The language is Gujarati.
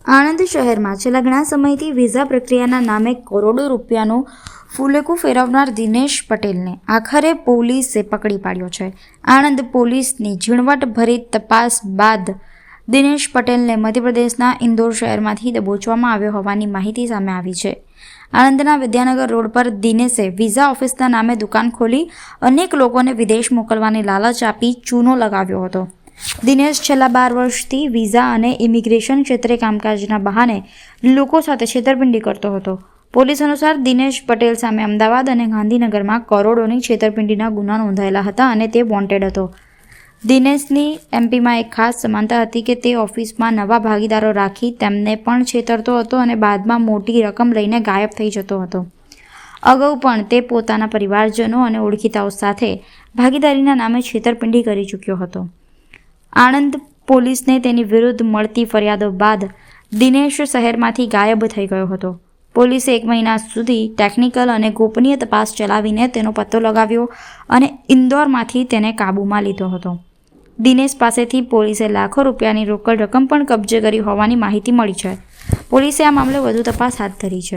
આણંદ શહેરમાં છેલ્લા ઘણા સમયથી વિઝા પ્રક્રિયાના નામે કરોડો રૂપિયાનું ફૂલેકું ફેરવનાર દિનેશ પટેલને આખરે પોલીસે પકડી પાડ્યો છે. આણંદ પોલીસની ઝીણવટભરી તપાસ બાદ દિનેશ પટેલને મધ્યપ્રદેશના ઇન્દોર શહેરમાંથી દબોચવામાં આવ્યો હોવાની માહિતી સામે આવી છે. આણંદના વિદ્યાનગર રોડ પર દિનેશે વિઝા ઓફિસના નામે દુકાન ખોલી અનેક લોકોને વિદેશ મોકલવાની લાલચ આપી ચૂનો લગાવ્યો હતો. દિનેશ છેલ્લા 12 વર્ષથી વિઝા અને ઇમિગ્રેશન ક્ષેત્રે કામકાજના બહાને લોકો સાથે છેતરપિંડી કરતો હતો. પોલીસ અનુસાર દિનેશ પટેલ સામે અમદાવાદ અને ગાંધીનગરમાં કરોડોની છેતરપિંડીના ગુના નોંધાયેલા હતા અને તે વોન્ટેડ હતો. દિનેશની એમપીમાં એક ખાસ સમાનતા હતી કે તે ઓફિસમાં નવા ભાગીદારો રાખી તેમને પણ છેતરતો હતો અને બાદમાં મોટી રકમ લઈને ગાયબ થઈ જતો હતો. અગાઉ પણ તે પોતાના પરિવારજનો અને ઓળખીતાઓ સાથે ભાગીદારીના નામે છેતરપિંડી કરી ચૂક્યો હતો. આણંદ પોલીસને તેની વિરુદ્ધ મળતી ફરિયાદો બાદ દિનેશ શહેરમાંથી ગાયબ થઈ ગયો હતો. પોલીસે 1 મહિના સુધી ટેકનિકલ અને ગોપનીય તપાસ ચલાવીને તેનો પત્તો લગાવ્યો અને ઇન્દોરમાંથી તેને કાબૂમાં લીધો હતો. દિનેશ પાસેથી પોલીસે લાખો રૂપિયાની રોકડ રકમ પણ કબજે કરી હોવાની માહિતી મળી છે. પોલીસે આ મામલે વધુ તપાસ હાથ ધરી છે.